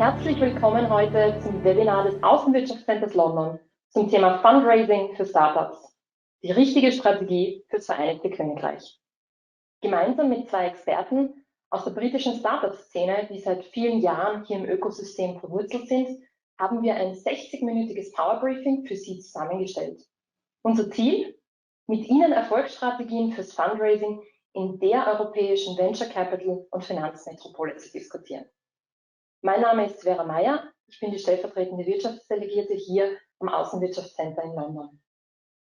Herzlich willkommen heute zum Webinar des Außenwirtschaftscenters London zum Thema Fundraising für Startups. Die richtige Strategie fürs Vereinigte Königreich. Gemeinsam mit zwei Experten aus der britischen Startup-Szene, die seit vielen Jahren hier im Ökosystem verwurzelt sind, haben wir ein 60-minütiges Powerbriefing für Sie zusammengestellt. Unser Ziel? Mit Ihnen Erfolgsstrategien fürs Fundraising in der europäischen Venture Capital und Finanzmetropole zu diskutieren. Mein Name ist Vera Meyer, ich bin die stellvertretende Wirtschaftsdelegierte hier am Außenwirtschaftscenter in London.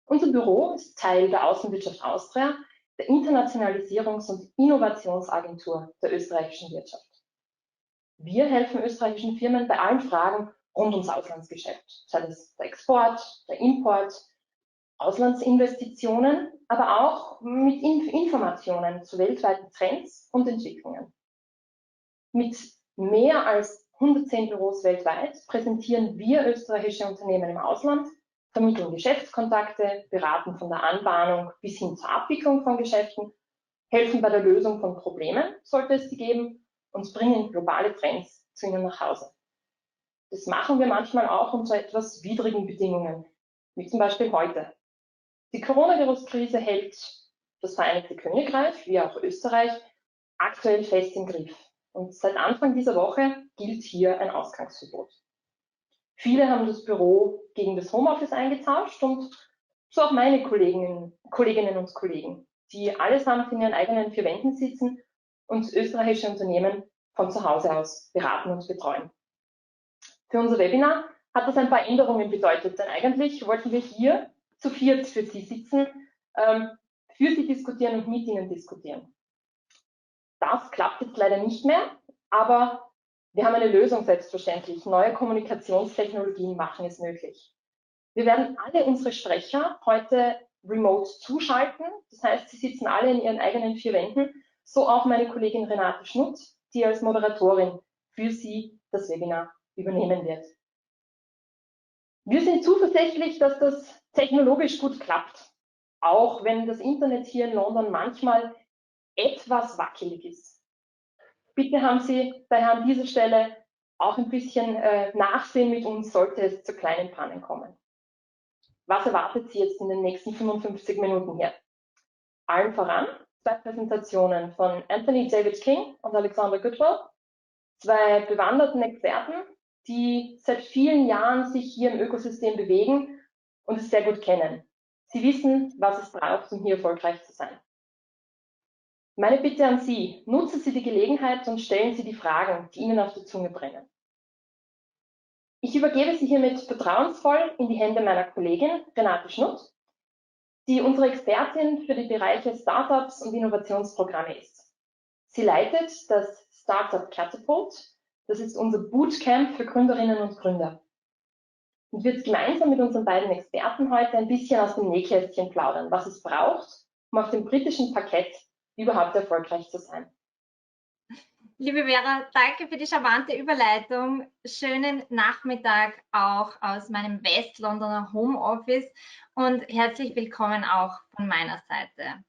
Unser Büro ist Teil der Außenwirtschaft Austria, der Internationalisierungs- und Innovationsagentur der österreichischen Wirtschaft. Wir helfen österreichischen Firmen bei allen Fragen rund ums Auslandsgeschäft, sei es der Export, der Import, Auslandsinvestitionen, aber auch mit Informationen zu weltweiten Trends und Entwicklungen. Mit mehr als 110 Büros weltweit präsentieren wir österreichische Unternehmen im Ausland, vermitteln Geschäftskontakte, beraten von der Anbahnung bis hin zur Abwicklung von Geschäften, helfen bei der Lösung von Problemen, sollte es sie geben, und bringen globale Trends zu ihnen nach Hause. Das machen wir manchmal auch unter etwas widrigen Bedingungen, wie zum Beispiel heute. Die Coronavirus-Krise hält das Vereinigte Königreich, wie auch Österreich, aktuell fest im Griff. Und seit Anfang dieser Woche gilt hier ein Ausgangsverbot. Viele haben das Büro gegen das Homeoffice eingetauscht und so auch meine Kolleginnen und Kollegen, die allesamt in ihren eigenen vier Wänden sitzen und österreichische Unternehmen von zu Hause aus beraten und betreuen. Für unser Webinar hat das ein paar Änderungen bedeutet, denn eigentlich wollten wir hier zu viert für Sie sitzen, für Sie diskutieren und mit Ihnen diskutieren. Das klappt jetzt leider nicht mehr, aber wir haben eine Lösung selbstverständlich. Neue Kommunikationstechnologien machen es möglich. Wir werden alle unsere Sprecher heute remote zuschalten. Das heißt, sie sitzen alle in ihren eigenen vier Wänden, so auch meine Kollegin Renate Schnutt, die als Moderatorin für Sie das Webinar übernehmen wird. Wir sind zuversichtlich, dass das technologisch gut klappt, auch wenn das Internet hier in London manchmal etwas wackelig ist. Bitte haben Sie daher an dieser Stelle auch ein bisschen Nachsehen mit uns, sollte es zu kleinen Pannen kommen. Was erwartet Sie jetzt in den nächsten 55 Minuten hier? Allen voran zwei Präsentationen von Anthony David King und Alexander Goodwell, zwei bewanderten Experten, die seit vielen Jahren sich hier im Ökosystem bewegen und es sehr gut kennen. Sie wissen, was es braucht, um hier erfolgreich zu sein. Meine Bitte an Sie, nutzen Sie die Gelegenheit und stellen Sie die Fragen, die Ihnen auf der Zunge brennen. Ich übergebe Sie hiermit vertrauensvoll in die Hände meiner Kollegin Renate Schnutt, die unsere Expertin für die Bereiche Startups und Innovationsprogramme ist. Sie leitet das Startup Catapult, das ist unser Bootcamp für Gründerinnen und Gründer. Und wird gemeinsam mit unseren beiden Experten heute ein bisschen aus dem Nähkästchen plaudern, was es braucht, um auf dem britischen Parkett überhaupt erfolgreich zu sein. Liebe Vera, danke für die charmante Überleitung. Schönen Nachmittag auch aus meinem West-Londoner Homeoffice und herzlich willkommen auch von meiner Seite.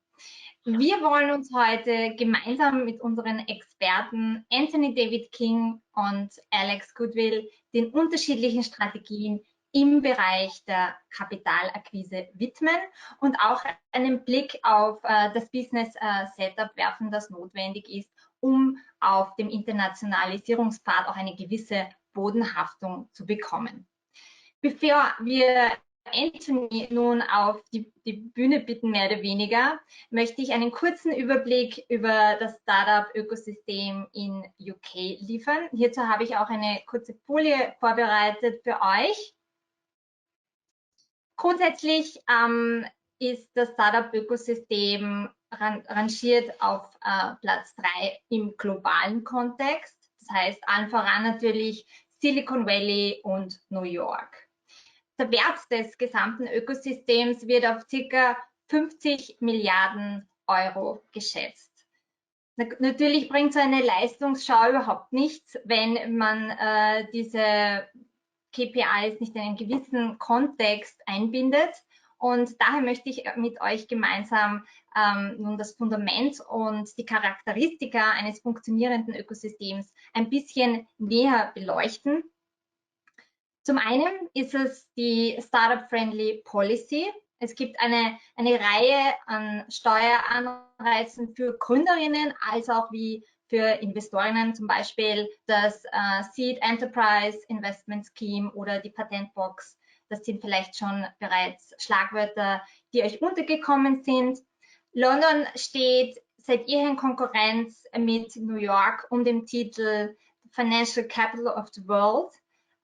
Wir wollen uns heute gemeinsam mit unseren Experten Anthony David King und Alex Goodwill den unterschiedlichen Strategien im Bereich der Kapitalakquise widmen und auch einen Blick auf das Business Setup werfen, das notwendig ist, um auf dem Internationalisierungspfad auch eine gewisse Bodenhaftung zu bekommen. Bevor wir Anthony nun auf die Bühne bitten, mehr oder weniger, möchte ich einen kurzen Überblick über das Startup-Ökosystem in UK liefern. Hierzu habe ich auch eine kurze Folie vorbereitet für euch. Grundsätzlich ist das Startup-Ökosystem rangiert auf Platz 3 im globalen Kontext. Das heißt, allen voran natürlich Silicon Valley und New York. Der Wert des gesamten Ökosystems wird auf ca. 50 Milliarden Euro geschätzt. Natürlich bringt so eine Leistungsschau überhaupt nichts, wenn man diese KPIs nicht in einen gewissen Kontext einbindet. Und daher möchte ich mit euch gemeinsam nun das Fundament und die Charakteristika eines funktionierenden Ökosystems ein bisschen näher beleuchten. Zum einen ist es die Startup-Friendly Policy. Es gibt eine Reihe an Steueranreizen für Gründerinnen als auch wie für Investorinnen, zum Beispiel das Seed Enterprise Investment Scheme oder die Patentbox. Das sind vielleicht schon bereits Schlagwörter, die euch untergekommen sind. London steht seit jeher in Konkurrenz mit New York um den Titel Financial Capital of the World.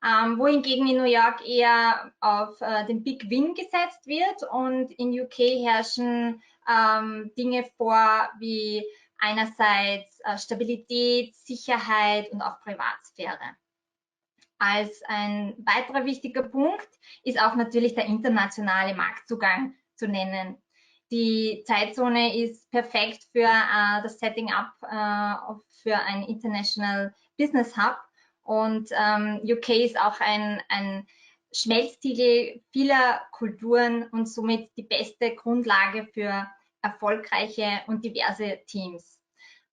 Wohingegen in New York eher auf den Big Win gesetzt wird und in UK herrschen Dinge vor wie einerseits Stabilität, Sicherheit und auch Privatsphäre. Als ein weiterer wichtiger Punkt ist auch natürlich der internationale Marktzugang zu nennen. Die Zeitzone ist perfekt für das Setting up für ein International Business Hub. Und UK ist auch ein Schmelztiegel vieler Kulturen und somit die beste Grundlage für erfolgreiche und diverse Teams.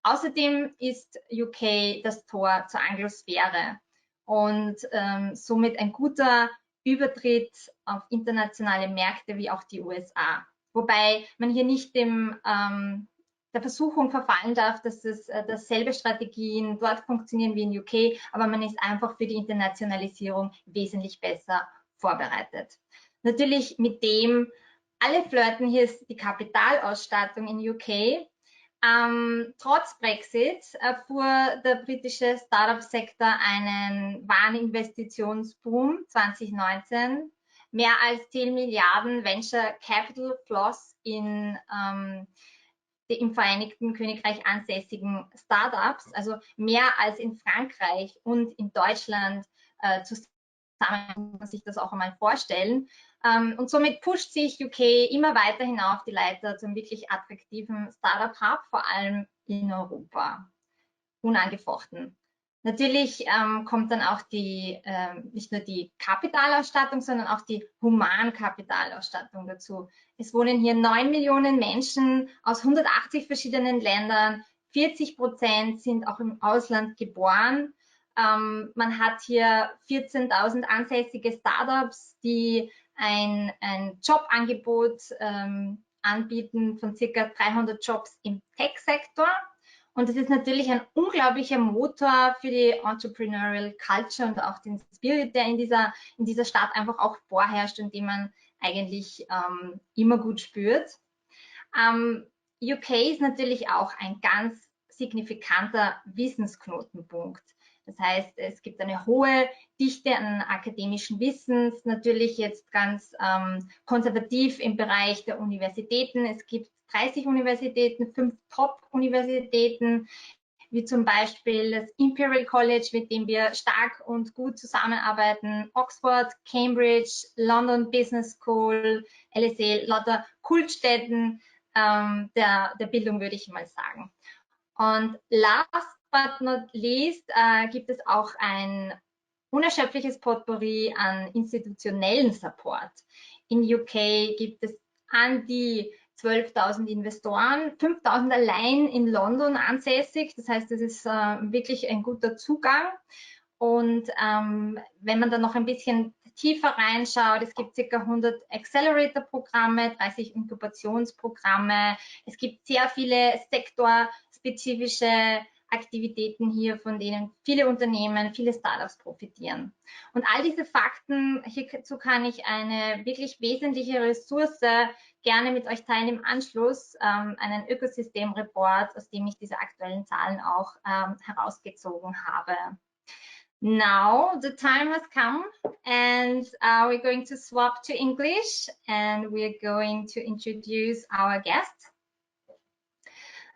Außerdem ist UK das Tor zur Anglosphäre und somit ein guter Übertritt auf internationale Märkte wie auch die USA. Wobei man hier nicht der Versuchung verfallen darf, dass es dasselbe Strategien dort funktionieren wie in UK, aber man ist einfach für die Internationalisierung wesentlich besser vorbereitet. Natürlich mit dem, alle flirten, hier ist die Kapitalausstattung in UK. Trotz Brexit erfuhr der britische Startup-Sektor einen Wareninvestitionsboom 2019. Mehr als 10 Milliarden Venture Capital floss in im Vereinigten Königreich ansässigen Startups, also mehr als in Frankreich und in Deutschland zusammen, muss man sich das auch einmal vorstellen. Und somit pusht sich UK immer weiter hinauf die Leiter zum wirklich attraktiven Startup-Hub, vor allem in Europa, unangefochten. Natürlich kommt dann auch nicht nur die Kapitalausstattung, sondern auch die Humankapitalausstattung dazu. Es wohnen hier 9 Millionen Menschen aus 180 verschiedenen Ländern. 40% sind auch im Ausland geboren. Man hat hier 14.000 ansässige Startups, die ein Jobangebot anbieten von ca. 300 Jobs im Tech-Sektor. Und das ist natürlich ein unglaublicher Motor für die Entrepreneurial Culture und auch den Spirit, der in dieser Stadt einfach auch vorherrscht und den man eigentlich immer gut spürt. UK ist natürlich auch ein ganz signifikanter Wissensknotenpunkt. Das heißt, es gibt eine hohe Dichte an akademischen Wissens, natürlich jetzt ganz konservativ im Bereich der Universitäten. Es gibt 30 Universitäten, 5 Top-Universitäten, wie zum Beispiel das Imperial College, mit dem wir stark und gut zusammenarbeiten, Oxford, Cambridge, London Business School, LSE, lauter Kultstätten der Bildung, würde ich mal sagen. Und last but not least gibt es auch ein unerschöpfliches Potpourri an institutionellen Support. In UK gibt es an die 12.000 Investoren, 5.000 allein in London ansässig. Das heißt, das ist wirklich ein guter Zugang. Und wenn man dann noch ein bisschen tiefer reinschaut, es gibt ca. 100 Accelerator-Programme, 30 Inkubationsprogramme. Es gibt sehr viele sektorspezifische Aktivitäten hier, von denen viele Unternehmen, viele Startups profitieren. Und all diese Fakten, hierzu kann ich eine wirklich wesentliche Ressource gerne mit euch teilen im Anschluss, einen Ökosystem-Report, aus dem ich diese aktuellen Zahlen auch herausgezogen habe. Now the time has come and we're going to swap to English and we're going to introduce our guest.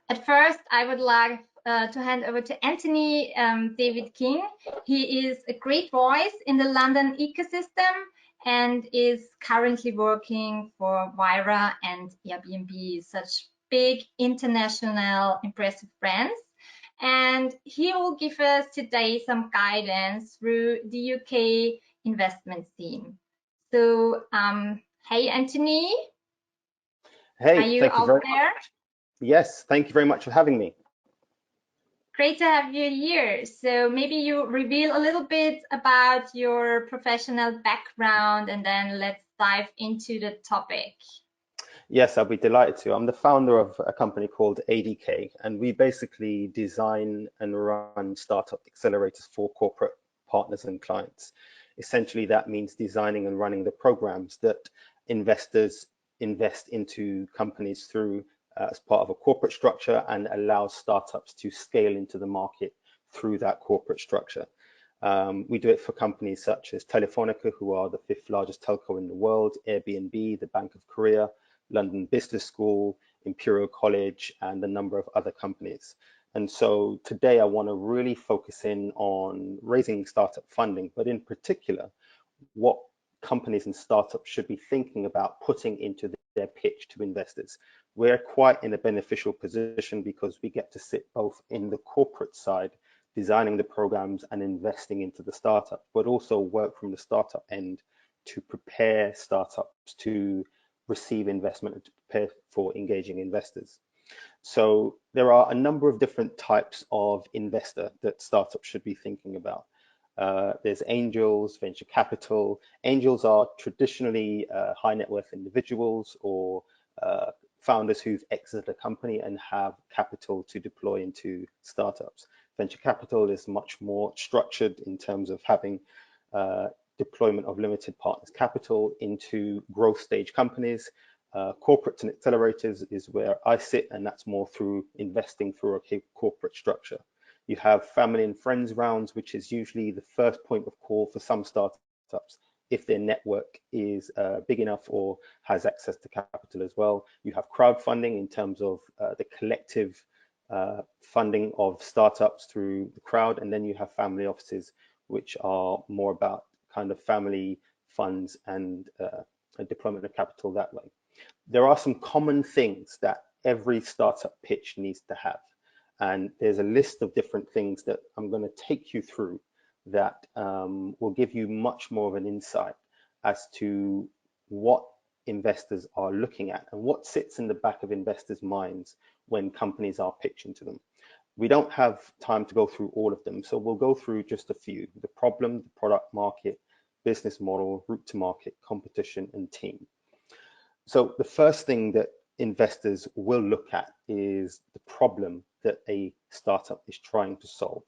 At first, I would like to hand over to Anthony David King. He is a great voice in the London ecosystem and is currently working for Vira and Airbnb, such big international impressive brands. And he will give us today some guidance through the UK investment scene. So Hey, Anthony, are Hey, you thank you out very there? much. Yes, thank you very much for having me. Great to have you here. So maybe you reveal a little bit about your professional background and then let's dive into the topic. Yes, I'll be delighted to. I'm the founder of a company called ADK, and we basically design and run startup accelerators for corporate partners and clients. Essentially, that means designing and running the programs that investors invest into companies through as part of a corporate structure and allows startups to scale into the market through that corporate structure. We do it for companies such as Telefonica, who are the fifth largest telco in the world, Airbnb, the Bank of Korea, London Business School, Imperial College, and a number of other companies. And so today I want to really focus in on raising startup funding, but in particular, what companies and startups should be thinking about putting into their pitch to investors. We're quite in a beneficial position because we get to sit both in the corporate side, designing the programs and investing into the startup, but also work from the startup end to prepare startups to receive investment and to prepare for engaging investors. So there are a number of different types of investor that startups should be thinking about. There's angels, venture capital. Angels are traditionally high net worth individuals or founders who've exited a company and have capital to deploy into startups. Venture capital is much more structured in terms of having deployment of limited partners capital into growth stage companies. Corporates and accelerators is where I sit, and that's more through investing through a corporate structure. You have family and friends rounds, which is usually the first point of call for some startups if their network is big enough or has access to capital as well. You have crowdfunding in terms of the collective funding of startups through the crowd, and then you have family offices, which are more about kind of family funds and deployment of capital that way. There are some common things that every startup pitch needs to have. And there's a list of different things that I'm going to take you through that will give you much more of an insight as to what investors are looking at and what sits in the back of investors' minds when companies are pitching to them. We don't have time to go through all of them, so we'll go through just a few: the problem, the product, market, business model, route to market, competition, and team. So the first thing that investors will look at is the problem that a startup is trying to solve.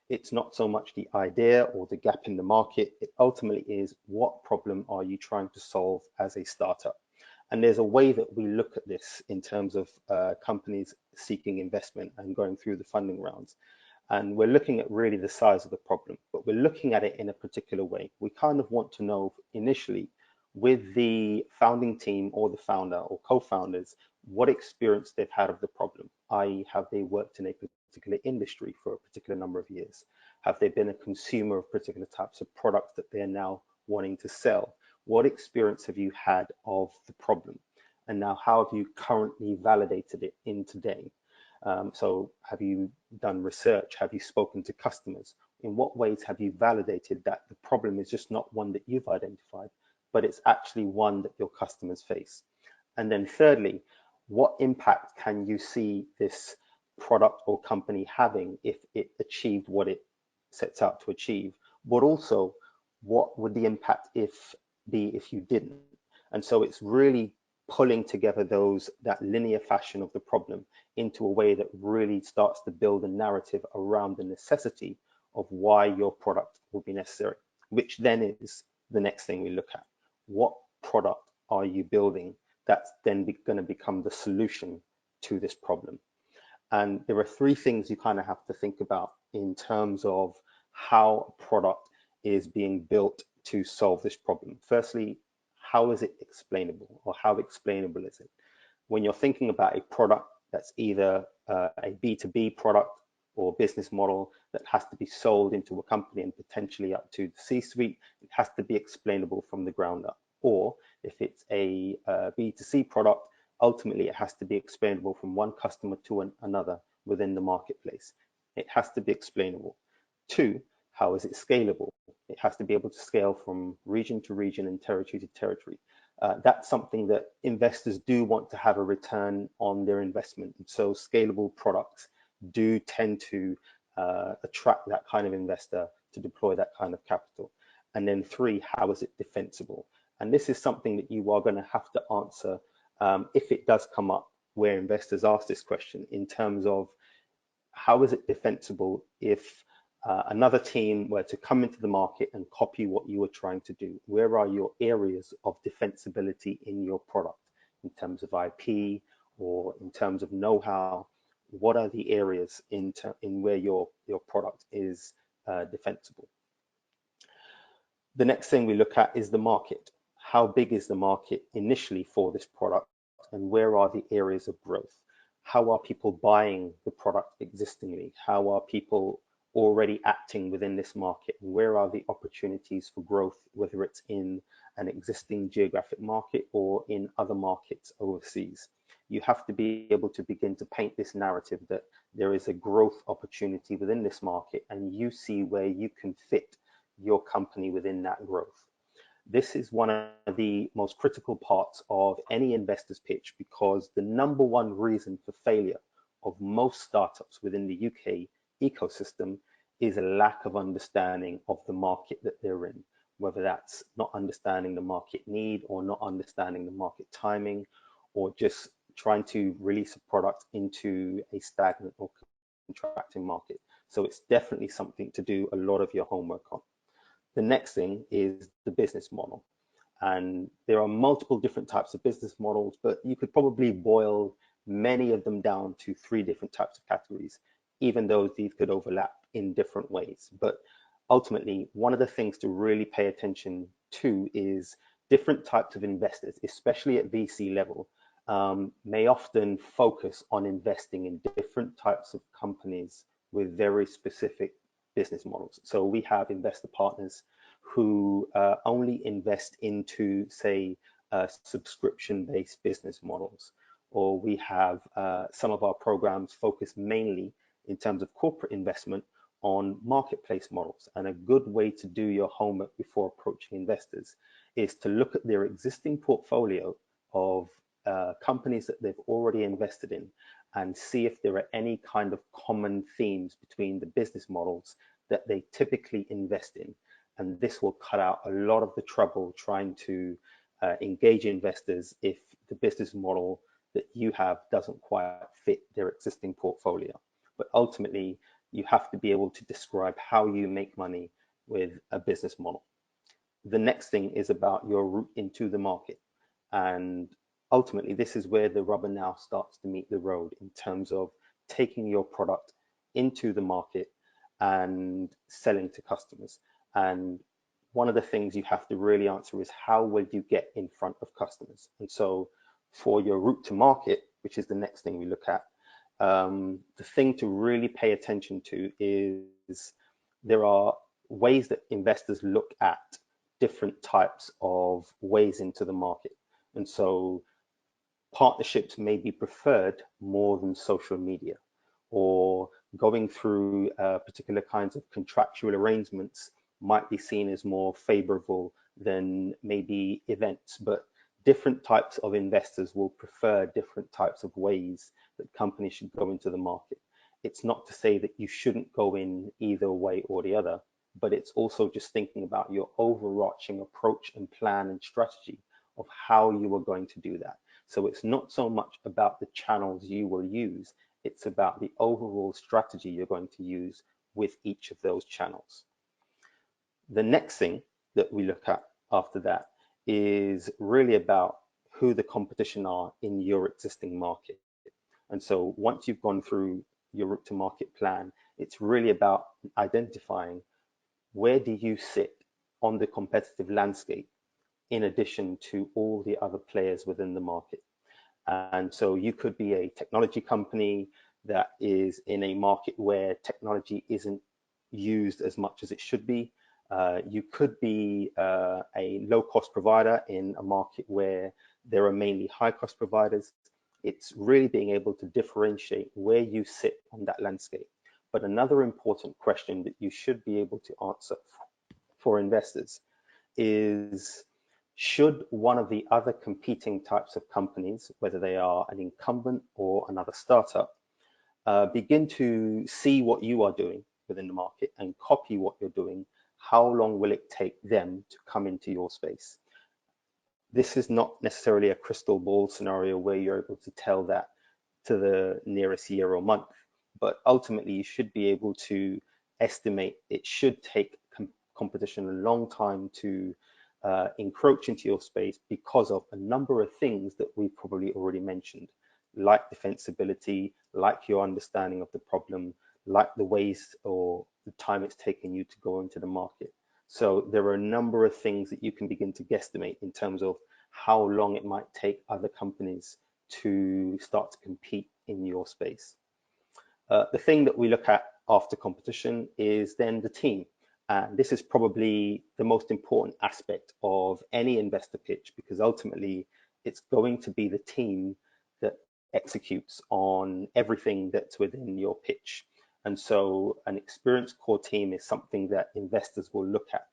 It's not so much the idea or the gap in the market. It ultimately is, what problem are you trying to solve as a startup? And there's a way that we look at this in terms of companies seeking investment and going through the funding rounds. And we're looking at really the size of the problem, but we're looking at it in a particular way. We kind of want to know initially, with the founding team or the founder or co-founders, what experience they've had of the problem, i.e. have they worked in a particular industry for a particular number of years? Have they been a consumer of particular types of products that they're now wanting to sell? What experience have you had of the problem? And now how have you currently validated it in today? So have you done research? Have you spoken to customers? In what ways have you validated that the problem is just not one that you've identified, but it's actually one that your customers face? And then thirdly, what impact can you see this product or company having if it achieved what it sets out to achieve? But also, what would the impact be if you didn't? And so it's really pulling together that linear fashion of the problem into a way that really starts to build a narrative around the necessity of why your product will be necessary, which then is the next thing we look at. What product are you building that's then going to become the solution to this problem? And there are three things you kind of have to think about in terms of how a product is being built to solve this problem. Firstly, how is it explainable, or how explainable is it? When you're thinking about a product that's either a B2B product or business model that has to be sold into a company and potentially up to the C-suite, it has to be explainable from the ground up. Or if it's a B2C product, ultimately it has to be explainable from one customer to another within the marketplace. It has to be explainable. Two, how is it scalable? It has to be able to scale from region to region and territory to territory. that's something that investors do want to have a return on their investment. And so scalable products do tend to attract that kind of investor to deploy that kind of capital. And then 3, how is it defensible? And this is something that you are going to have to answer if it does come up where investors ask this question, in terms of how is it defensible if another team were to come into the market and copy what you were trying to do? Where are your areas of defensibility in your product in terms of IP or in terms of know-how? What are the areas in where your product is defensible? The next thing we look at is the market. How big is the market initially for this product, and where are the areas of growth? How are people buying the product existingly? How are people already acting within this market? And where are the opportunities for growth, whether it's in an existing geographic market or in other markets overseas? You have to be able to begin to paint this narrative that there is a growth opportunity within this market, and you see where you can fit your company within that growth. This is one of the most critical parts of any investor's pitch, because the number one reason for failure of most startups within the UK ecosystem is a lack of understanding of the market that they're in, whether that's not understanding the market need or not understanding the market timing, or just trying to release a product into a stagnant or contracting market. So it's definitely something to do a lot of your homework on. The next thing is the business model. And there are multiple different types of business models, but you could probably boil many of them down to 3 different types of categories, even though these could overlap in different ways. But ultimately, one of the things to really pay attention to is different types of investors, especially at VC level, may often focus on investing in different types of companies with very specific business models. So we have investor partners who only invest into, say, subscription-based business models, or we have some of our programs focus mainly in terms of corporate investment on marketplace models. And a good way to do your homework before approaching investors is to look at their existing portfolio of companies that they've already invested in, and see if there are any kind of common themes between the business models that they typically invest in. And this will cut out a lot of the trouble trying to engage investors if the business model that you have doesn't quite fit their existing portfolio. But ultimately, you have to be able to describe how you make money with a business model. The next thing is about your route into the market. And ultimately, this is where the rubber now starts to meet the road in terms of taking your product into the market and selling to customers. And one of the things you have to really answer is, how will you get in front of customers? And so for your route to market, which is the next thing we look at, the thing to really pay attention to is there are ways that investors look at different types of ways into the market. And so partnerships may be preferred more than social media, or going through particular kinds of contractual arrangements might be seen as more favorable than maybe events. But different types of investors will prefer different types of ways that companies should go into the market. It's not to say that you shouldn't go in either way or the other, but it's also just thinking about your overarching approach and plan and strategy of how you are going to do that. So it's not so much about the channels you will use, it's about the overall strategy you're going to use with each of those channels. The next thing that we look at after that is really about who the competition are in your existing market. And so once you've gone through your route to market plan, it's really about identifying where do you sit on the competitive landscape in addition to all the other players within the market. And so you could be a technology company that is in a market where technology isn't used as much as it should be. You could be a low-cost provider in a market where there are mainly high-cost providers. It's really being able to differentiate where you sit on that landscape. But another important question that you should be able to answer for investors is, Should one of the other competing types of companies, whether they are an incumbent or another startup, begin to see what you are doing within the market and copy what you're doing, how long will it take them to come into your space? This is not necessarily a crystal ball scenario where you're able to tell that to the nearest year or month, but ultimately you should be able to estimate it should take competition a long time to encroach into your space because of a number of things that we've probably already mentioned, like defensibility, like your understanding of the problem, like the ways or the time it's taken you to go into the market. So there are a number of things that you can begin to guesstimate in terms of how long it might take other companies to start to compete in your space. The thing that we look at after competition is then the team. And this is probably the most important aspect of any investor pitch, because ultimately it's going to be the team that executes on everything that's within your pitch. And so an experienced core team is something that investors will look at.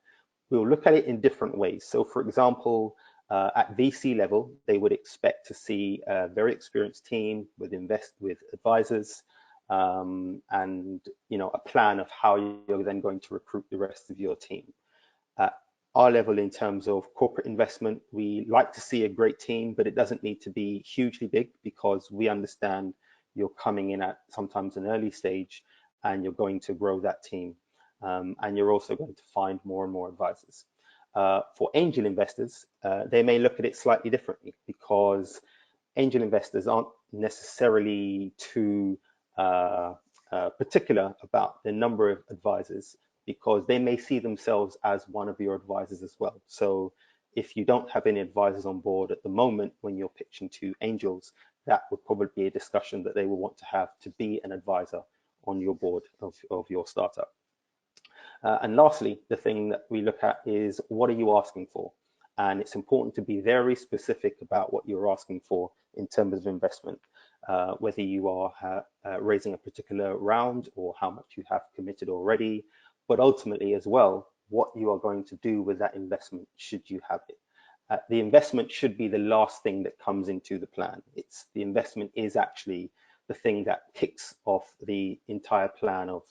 We'll look at it in different ways. So for example, at VC level, they would expect to see a very experienced team with advisors, and a plan of how you're then going to recruit the rest of your team. At our level, in terms of corporate investment, we like to see a great team, but it doesn't need to be hugely big, because we understand you're coming in at sometimes an early stage and you're going to grow that team, and you're also going to find more and more advisors. For angel investors, they may look at it slightly differently, because angel investors aren't necessarily too particular about the number of advisors, because they may see themselves as one of your advisors as well. So if you don't have any advisors on board at the moment when you're pitching to angels, that would probably be a discussion that they will want to have to be an advisor on your board of your startup. And lastly, the thing that we look at is, what are you asking for? And it's important to be very specific about what you're asking for in terms of investment, whether you are raising a particular round or how much you have committed already, but ultimately as well, what you are going to do with that investment should you have it. The investment should be the last thing that comes into the plan. The investment is actually the thing that kicks off the entire plan of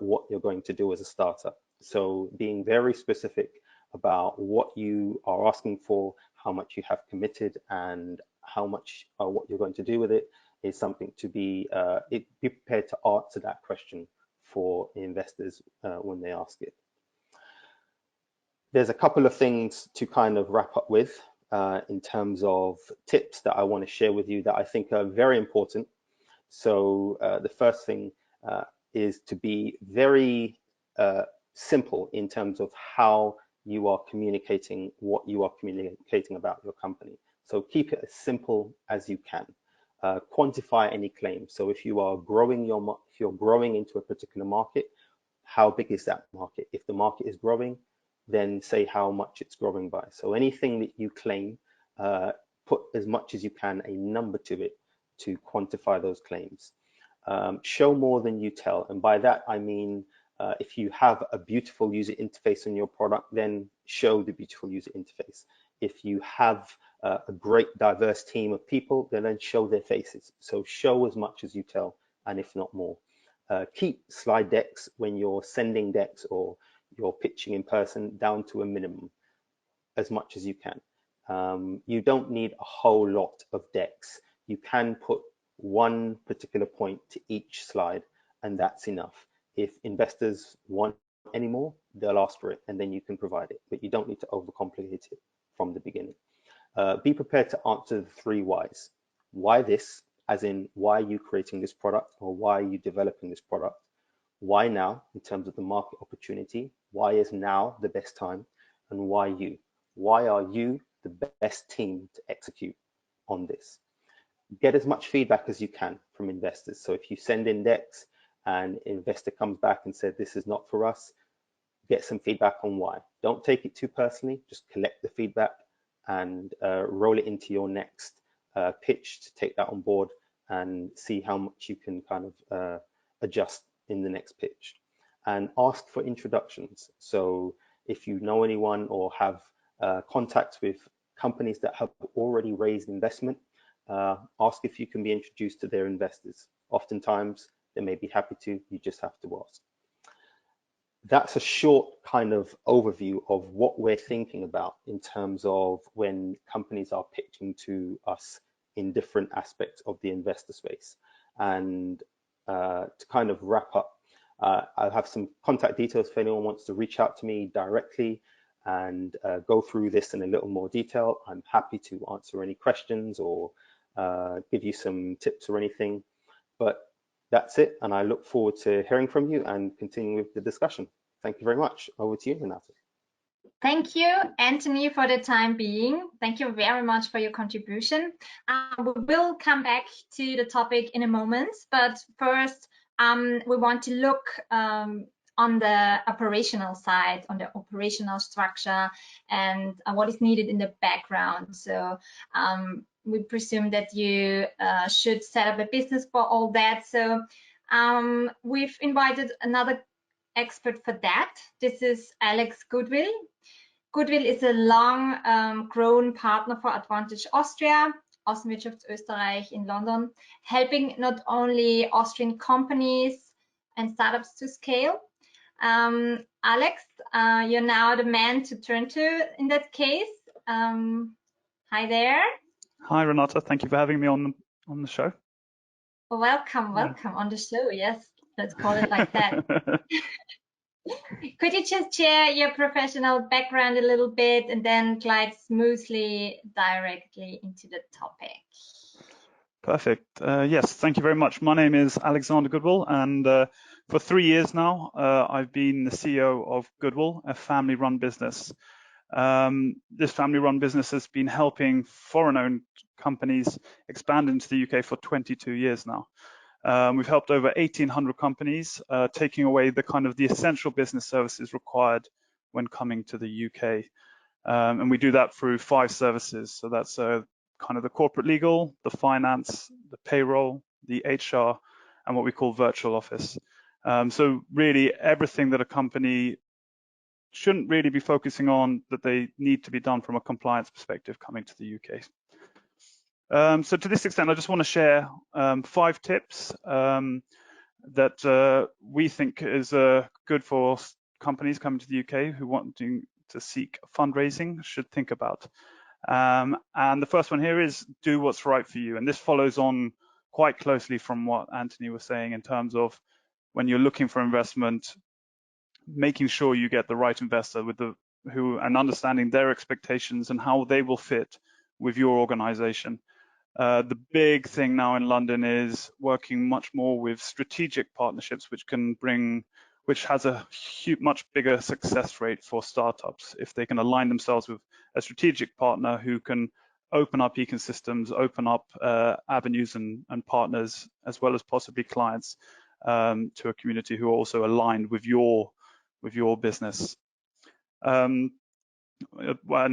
what you're going to do as a startup. So being very specific about what you are asking for, how much you have committed, and how much what you're going to do with it is something to be prepared to answer that question for investors when they ask it. There's a couple of things to kind of wrap up with in terms of tips that I want to share with you that I think are very important. So the first thing is to be very simple in terms of how you are communicating what you are communicating about your company. So keep it as simple as you can. Quantify any claims. So if you are growing if you're growing into a particular market, how big is that market? If the market is growing, then say how much it's growing by. So anything that you claim, put as much as you can a number to it to quantify those claims. Show more than you tell, and by that I mean if you have a beautiful user interface on your product, then show the beautiful user interface. If you have a great diverse team of people, then show their faces. So show as much as you tell, and if not more. Keep slide decks when you're sending decks or you're pitching in person down to a minimum, as much as you can. You don't need a whole lot of decks. You can put one particular point to each slide, and that's enough. If investors want any more, they'll ask for it, and then you can provide it, but you don't need to overcomplicate it from the beginning. Be prepared to answer the 3 whys. Why this, as in why are you creating this product, or why are you developing this product? Why now, in terms of the market opportunity? Why is now the best time? And why you? Why are you the best team to execute on this? Get as much feedback as you can from investors. So if you send in decks and an investor comes back and said, this is not for us, get some feedback on why. Don't take it too personally, just collect the feedback and roll it into your next pitch to take that on board and see how much you can kind of adjust in the next pitch. And ask for introductions. So if you know anyone or have contact with companies that have already raised investment. Ask if you can be introduced to their investors. Oftentimes, they may be happy to, you just have to ask. That's a short kind of overview of what we're thinking about in terms of when companies are pitching to us in different aspects of the investor space. And to kind of wrap up, I'll have some contact details if anyone wants to reach out to me directly and go through this in a little more detail. I'm happy to answer any questions or give you some tips or anything. But that's it, and I look forward to hearing from you and continuing with the discussion. Thank you very much. Over to you, Renata. Thank you, Anthony, for the time being. Thank you very much for your contribution. We will come back to the topic in a moment, but first we want to look on the operational side, on the operational structure and what is needed in the background. So we presume that you should set up a business for all that. So we've invited another expert for that. This is Alex Goodwill. Goodwill is a long-grown partner for Advantage Austria, Außenwirtschaft Österreich in London, helping not only Austrian companies and startups to scale. Alex, you're now the man to turn to in that case. Hi there. Hi, Renata. Thank you for having me on the show. Welcome on the show. Yes, let's call it like that. Could you just share your professional background a little bit and then glide smoothly directly into the topic? Perfect. Yes, thank you very much. My name is Alexander Goodwill, and for 3 years now, I've been the CEO of Goodwill, a family-run business. This family-run business has been helping foreign-owned companies expand into the UK for 22 years now. We've helped over 1,800 companies, taking away the essential business services required when coming to the UK. And we do that through 5 services. So that's kind of the corporate legal, the finance, the payroll, the HR, and what we call virtual office. So really everything that a company shouldn't really be focusing on that they need to be done from a compliance perspective coming to the UK. So to this extent, I just want to share 5 tips that we think is good for companies coming to the UK who want to seek fundraising should think about. And the first one here is do what's right for you. And this follows on quite closely from what Anthony was saying in terms of when you're looking for investment, making sure you get the right investor and understanding their expectations and how they will fit with your organization. The big thing now in London is working much more with strategic partnerships, which has a much bigger success rate for startups if they can align themselves with a strategic partner who can open up ecosystems, open up avenues and partners, as well as possibly clients to a community who are also aligned with your business. An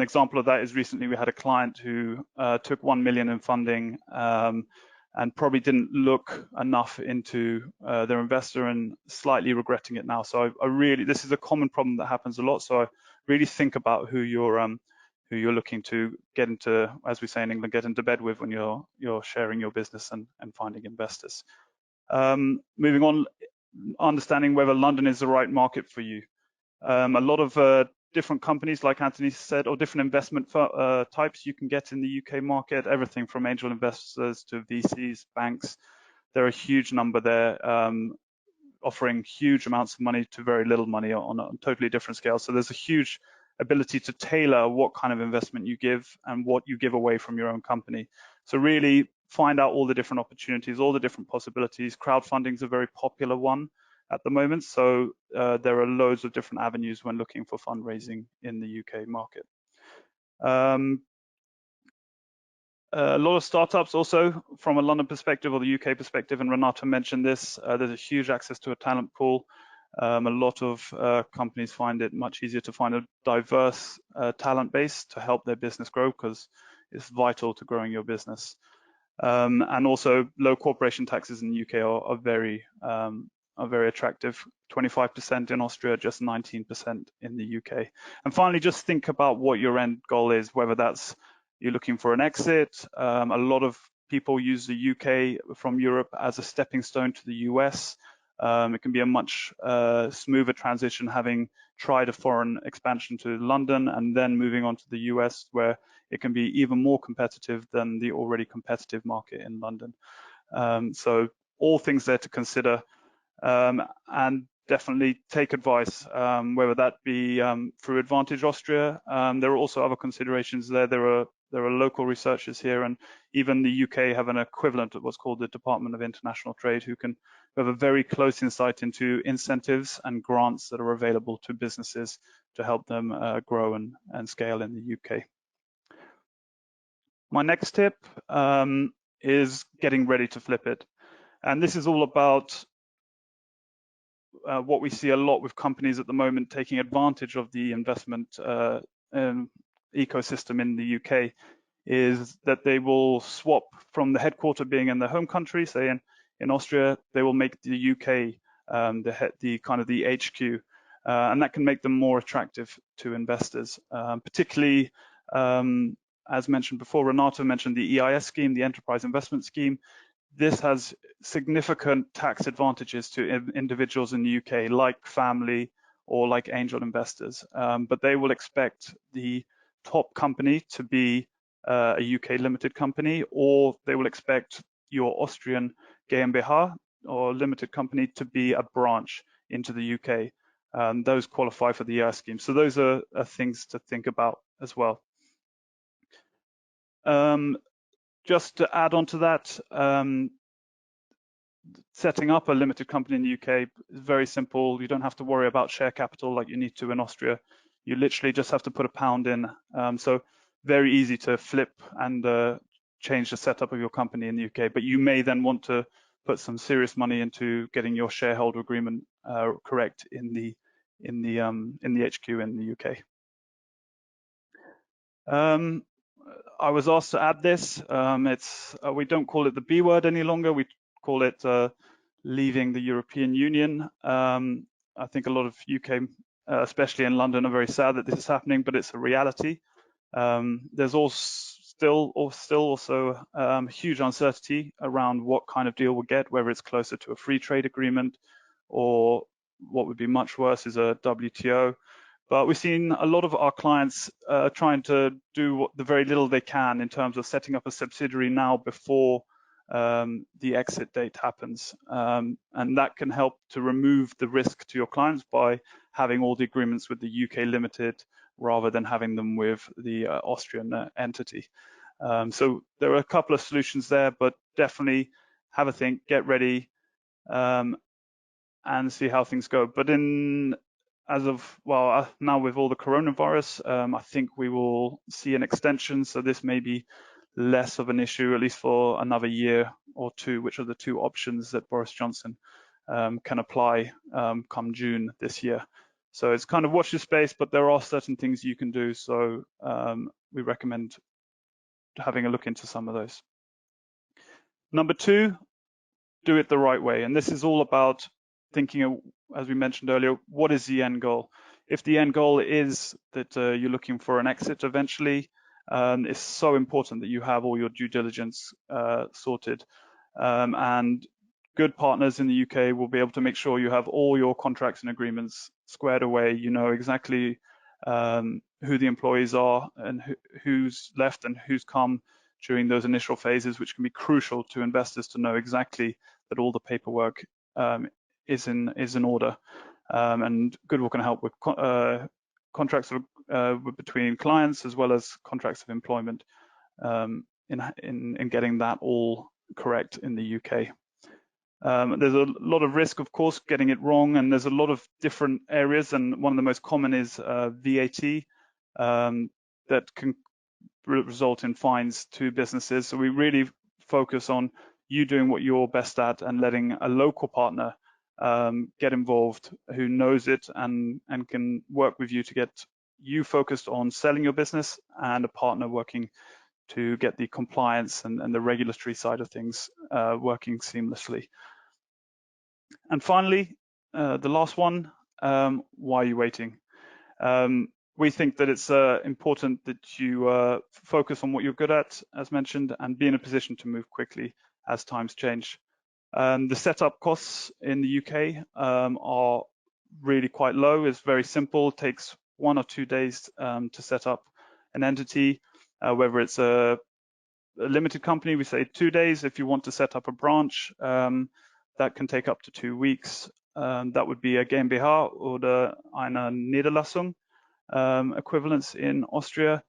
example of that is recently we had a client who took 1 million in funding and probably didn't look enough into their investor and slightly regretting it now. So this is a common problem that happens a lot. So I really think about who you're looking to get into, as we say in England, get into bed with when you're sharing your business and finding investors. Moving on, understanding whether London is the right market for you. A lot of different companies, like Anthony said, or different investment types you can get in the UK market, everything from angel investors to VCs, banks. There are a huge number there offering huge amounts of money to very little money on a totally different scale. So there's a huge ability to tailor what kind of investment you give and what you give away from your own company. So really find out all the different opportunities, all the different possibilities. Crowdfunding is a very popular one at the moment. So there are loads of different avenues when looking for fundraising in the UK market. A lot of startups also from a London perspective or the UK perspective, and Renata mentioned this, there's a huge access to a talent pool. A lot of companies find it much easier to find a diverse talent base to help their business grow because it's vital to growing your business. And also low corporation taxes in the UK are very are very attractive. 25% in Austria, just 19% in the UK. And finally, just think about what your end goal is, whether that's you're looking for an exit. A lot of people use the UK from Europe as a stepping stone to the US. It can be a much smoother transition, having tried a foreign expansion to London and then moving on to the US, where it can be even more competitive than the already competitive market in London. So all things there to consider, and definitely take advice, whether that be through Advantage Austria. There are also other considerations there. There are local researchers here, and even the UK have an equivalent of what's called the Department of International Trade, who have a very close insight into incentives and grants that are available to businesses to help them grow and scale in the UK. My next tip is getting ready to flip it. And this is all about what we see a lot with companies at the moment, taking advantage of the investment ecosystem in the UK, is that they will swap from the headquarter being in their home country, say in Austria, they will make the UK the kind of the HQ, and that can make them more attractive to investors, particularly as mentioned before. Renato mentioned the EIS scheme, the Enterprise Investment Scheme. This has significant tax advantages to individuals in the UK, like family or like angel investors, but they will expect the top company to be a UK limited company, or they will expect your Austrian GmbH or limited company to be a branch into the UK. Those qualify for the EIS scheme. So those are things to think about as well. Just to add on to that, setting up a limited company in the UK is very simple. You don't have to worry about share capital like you need to in Austria. You literally just have to put £1 in. So very easy to flip and change the setup of your company in the UK. But you may then want to put some serious money into getting your shareholder agreement correct in the HQ in the UK. I was asked to add this. We don't call it the B word any longer. We call it leaving the European Union. I think a lot of UK, especially in London, are very sad that this is happening, but it's a reality. There's also huge uncertainty around what kind of deal we'll get, whether it's closer to a free trade agreement or what would be much worse is a WTO. But we've seen a lot of our clients trying to do the very little they can in terms of setting up a subsidiary now before the exit date happens. And that can help to remove the risk to your clients by having all the agreements with the UK limited rather than having them with the Austrian entity. So there are a couple of solutions there, but definitely have a think, get ready, and see how things go. But now with all the coronavirus, I think we will see an extension. So this may be less of an issue, at least for another year or two, which are the two options that Boris Johnson can apply come June this year. So it's kind of watch this space, but there are certain things you can do. So we recommend having a look into some of those. Number two, do it the right way. And this is all about thinking of, as we mentioned earlier, what is the end goal? If the end goal is that you're looking for an exit eventually, it's so important that you have all your due diligence sorted. And good partners in the UK will be able to make sure you have all your contracts and agreements squared away. You know exactly who the employees are and who's left and who's come during those initial phases, which can be crucial to investors to know exactly that all the paperwork is in order. And Goodwill can help with contracts between clients as well as contracts of employment in getting that all correct in the UK. There's a lot of risk, of course, getting it wrong, and there's a lot of different areas, and one of the most common is VAT that can result in fines to businesses. So we really focus on you doing what you're best at and letting a local partner get involved who knows it and can work with you to get you focused on selling your business, and a partner working to get the compliance and the regulatory side of things working seamlessly. And finally, the last one, why are you waiting? We think that it's important that you focus on what you're good at, as mentioned, and be in a position to move quickly as times change. The setup costs in the UK are really quite low. It's very simple. It takes 1 or 2 days to set up an entity, whether it's a limited company, we say 2 days. If you want to set up a branch, that can take up to 2 weeks. That would be a GmbH oder eine Niederlassung equivalence in Austria.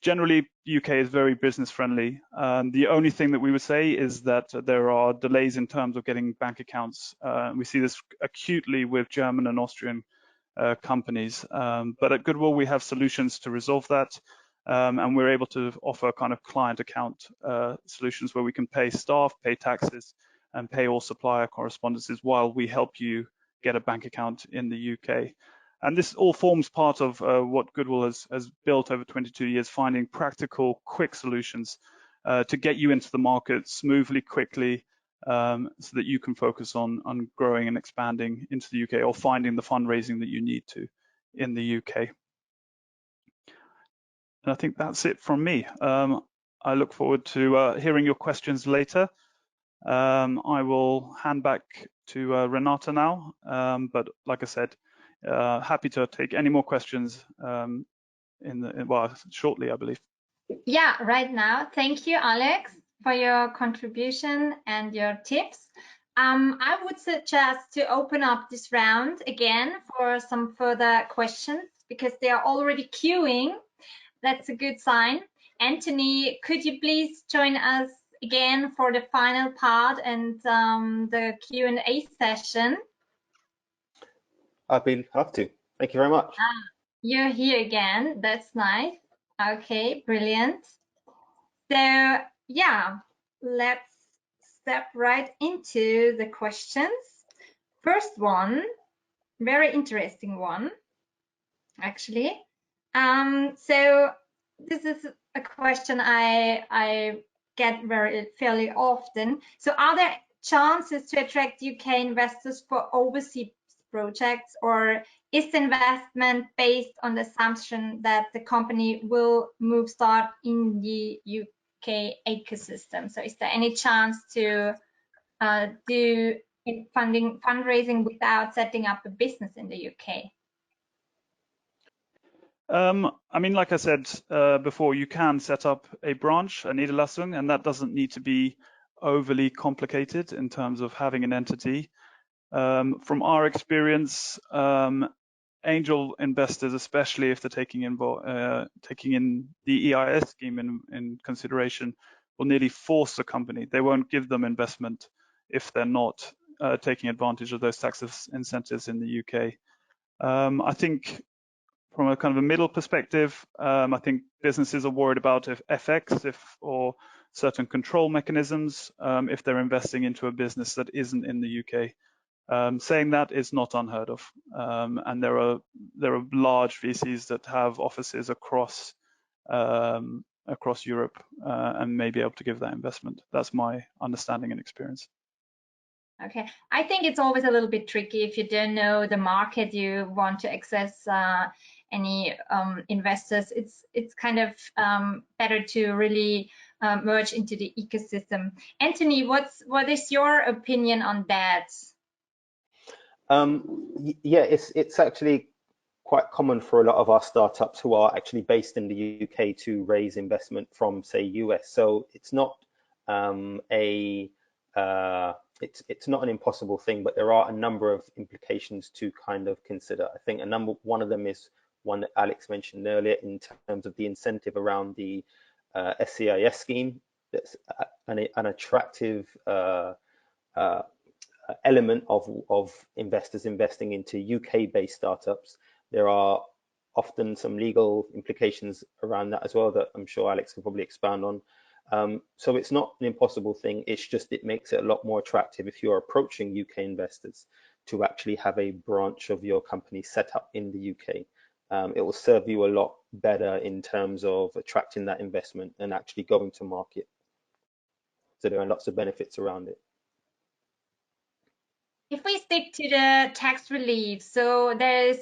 Generally, UK is very business friendly. The only thing that we would say is that there are delays in terms of getting bank accounts. We see this acutely with German and Austrian companies. But at Goodwill, we have solutions to resolve that. And we're able to offer kind of client account solutions where we can pay staff, pay taxes, and pay all supplier correspondences while we help you get a bank account in the UK. And this all forms part of what Goodwill has built over 22 years, finding practical, quick solutions to get you into the market smoothly, quickly, so that you can focus on growing and expanding into the UK or finding the fundraising that you need to in the UK. And I think that's it from me. I look forward to hearing your questions later. I will hand back to Renata now, but like I said, happy to take any more questions well, shortly, I believe. Yeah, right now. Thank you, Alex, for your contribution and your tips. I would suggest to open up this round again for some further questions because they are already queuing. That's a good sign. Anthony, could you please join us again for the final part and the Q&A session? I'd be happy to. Thank you very much. You're here again. That's nice. Okay, brilliant. So yeah, let's step right into the questions. First one, very interesting one, actually. So this is a question I get fairly often. So are there chances to attract UK investors for overseas projects, or is the investment based on the assumption that the company will start in the UK ecosystem? So is there any chance to do fundraising without setting up a business in the UK? I mean, like I said before, you can set up a branch, a Niederlassung, and that doesn't need to be overly complicated in terms of having an entity. From our experience, angel investors, especially if they're taking in the EIS scheme in consideration, will nearly force the company. They won't give them investment if they're not taking advantage of those tax incentives in the UK. I think from a kind of a middle perspective, I think businesses are worried about FX or certain control mechanisms if they're investing into a business that isn't in the UK. Saying that is not unheard of, and there are large VCs that have offices across Europe and may be able to give that investment. That's my understanding and experience. Okay, I think it's always a little bit tricky if you don't know the market you want to access any investors. It's kind of better to really merge into the ecosystem. Anthony, what is your opinion on that? Yeah, it's actually quite common for a lot of our startups who are actually based in the UK to raise investment from, say, US. So it's not it's not an impossible thing, but there are a number of implications to kind of consider. I think one of them is one that Alex mentioned earlier in terms of the incentive around the SCIS scheme. That's an attractive element of investors investing into UK-based startups. There are often some legal implications around that as well that I'm sure Alex can probably expand on. So it's not an impossible thing. It's just it makes it a lot more attractive if you're approaching UK investors to actually have a branch of your company set up in the UK. It will serve you a lot better in terms of attracting that investment and actually going to market. So there are lots of benefits around it. If we stick to the tax relief, so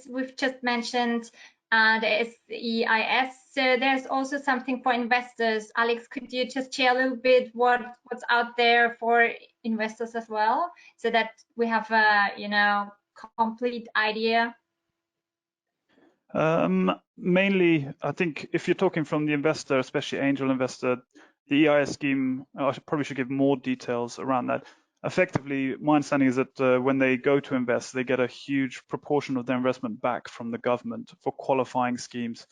we've just mentioned the SEIS, so there's also something for investors. Alex, could you just share a little bit what's out there for investors as well, so that we have a complete idea? Mainly, I think if you're talking from the investor, especially angel investor, the EIS scheme, I probably should give more details around that. Effectively, my understanding is that when they go to invest, they get a huge proportion of their investment back from the government for qualifying schemes,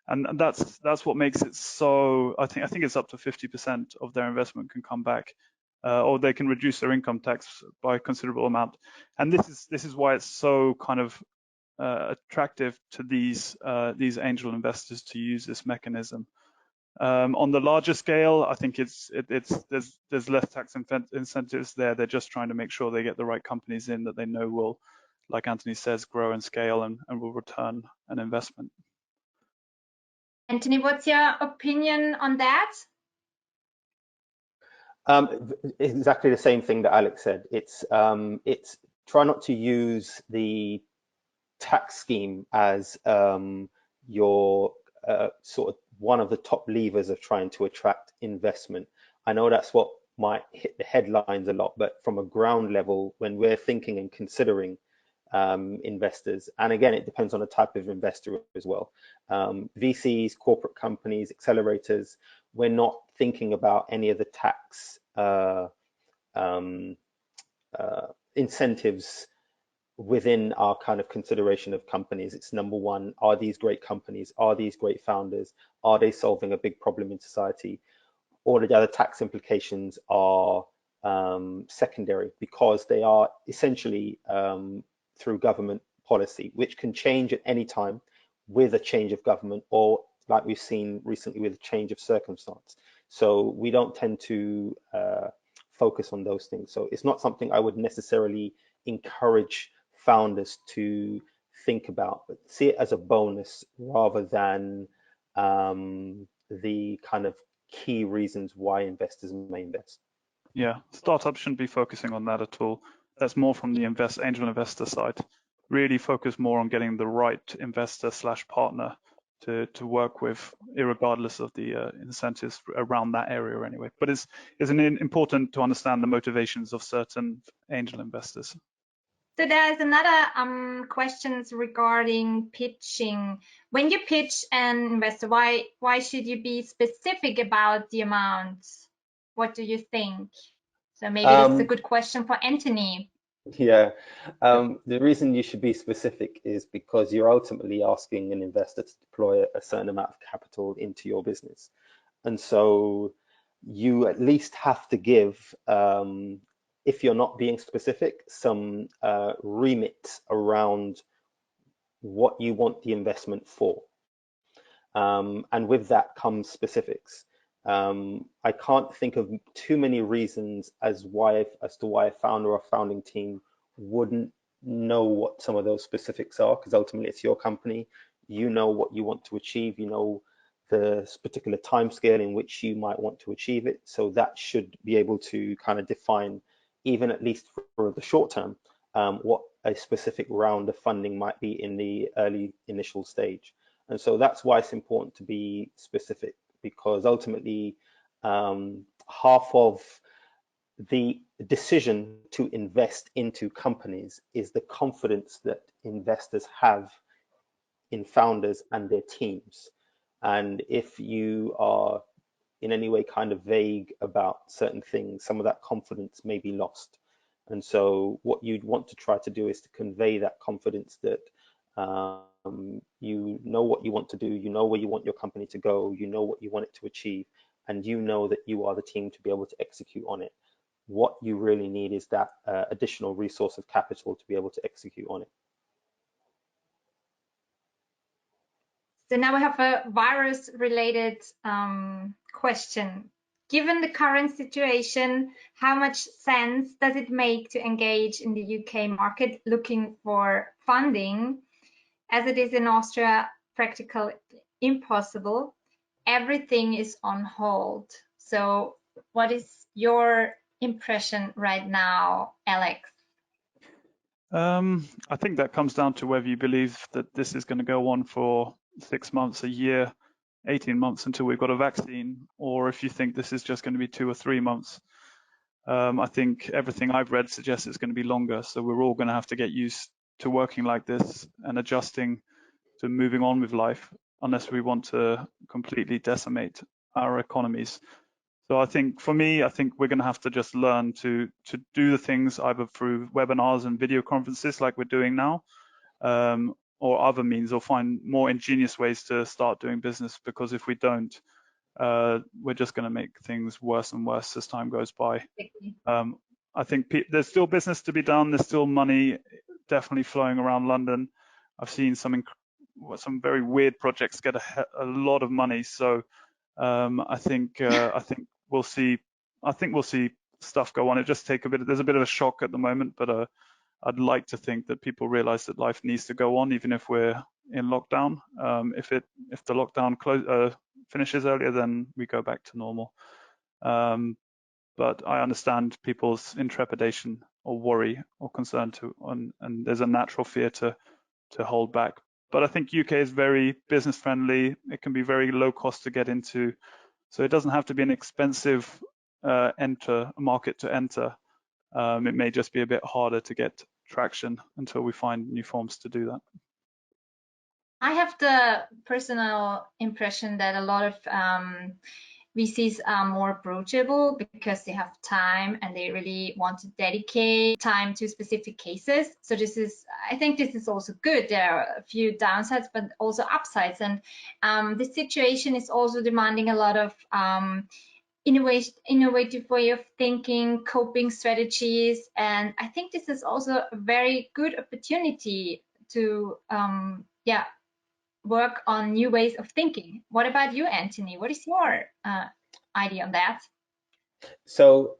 and that's what makes it so. I think it's up to 50% of their investment can come back, or they can reduce their income tax by a considerable amount. And this is why it's so kind of attractive to these angel investors to use this mechanism. On the larger scale, I think there's less tax incentives there. They're just trying to make sure they get the right companies in that they know will, like Anthony says, grow and scale and will return an investment. Anthony, what's your opinion on that? Exactly the same thing that Alex said. It's try not to use the tax scheme as your sort of one of the top levers of trying to attract investment. I know that's what might hit the headlines a lot, but from a ground level, when we're thinking and considering investors, and again, it depends on the type of investor as well. VCs, corporate companies, accelerators, we're not thinking about any of the tax incentives within our kind of consideration of companies. It's number one, are these great companies? Are these great founders? Are they solving a big problem in society? All of the other tax implications are secondary, because they are essentially through government policy, which can change at any time with a change of government, or like we've seen recently with a change of circumstance. So we don't tend to focus on those things. So it's not something I would necessarily encourage founders to think about, but see it as a bonus rather than the kind of key reasons why investors may invest. Yeah, startups shouldn't be focusing on that at all. That's more from the angel investor side. Really focus more on getting the right investor / partner to work with, irregardless of the incentives around that area anyway. But it's important to understand the motivations of certain angel investors. So there's another questions regarding pitching. When you pitch an investor, why should you be specific about the amounts? What do you think? So maybe this is a good question for Anthony. Yeah, the reason you should be specific is because you're ultimately asking an investor to deploy a certain amount of capital into your business. And so you at least have to give, if you're not being specific, some remit around what you want the investment for. And with that comes specifics. I can't think of too many reasons as to why a founder or founding team wouldn't know what some of those specifics are, because ultimately it's your company. You know what you want to achieve. You know the particular time scale in which you might want to achieve it. So that should be able to kind of define, even at least for the short term, what a specific round of funding might be in the early initial stage. And so that's why it's important to be specific, because ultimately half of the decision to invest into companies is the confidence that investors have in founders and their teams. And if you are in any way kind of vague about certain things, some of that confidence may be lost. And so what you'd want to try to do is to convey that confidence that you know what you want to do, you know where you want your company to go, you know what you want it to achieve, and you know that you are the team to be able to execute on it. What you really need is that additional resource of capital to be able to execute on it. So now we have a virus-related question. Given the current situation, how much sense does it make to engage in the UK market looking for funding, as it is in Austria practically impossible? Everything is on hold. So what is your impression right now, Alex? I think that comes down to whether you believe that this is going to go on for 6 months, a year, 18 months until we've got a vaccine, or if you think this is just going to be 2 or 3 months. I think everything I've read suggests it's going to be longer. So we're all going to have to get used to working like this and adjusting to moving on with life, unless we want to completely decimate our economies. So I think for me, I think we're going to have to just learn to do the things either through webinars and video conferences like we're doing now, or other means, or find more ingenious ways to start doing business, because if we don't, we're just going to make things worse and worse as time goes by. I think there's still business to be done. There's still money definitely flowing around London. I've seen some very weird projects get a lot of money. So I think we'll see. I think we'll see stuff go on. It just take a bit. There's a bit of a shock at the moment, but I'd like to think that people realize that life needs to go on, even if we're in lockdown. If the lockdown finishes earlier, then we go back to normal. But I understand people's intrepidation or worry or concern and there's a natural fear to hold back. But I think UK is very business friendly. It can be very low cost to get into, so it doesn't have to be an expensive market to enter. It may just be a bit harder to get traction until we find new forms to do that. I have the personal impression that a lot of VCs are more approachable because they have time and they really want to dedicate time to specific cases. So I think this is also good. There are a few downsides, but also upsides. And the situation is also demanding a lot of innovative way of thinking, coping strategies. And I think this is also a very good opportunity to, work on new ways of thinking. What about you, Anthony? What is your idea on that? So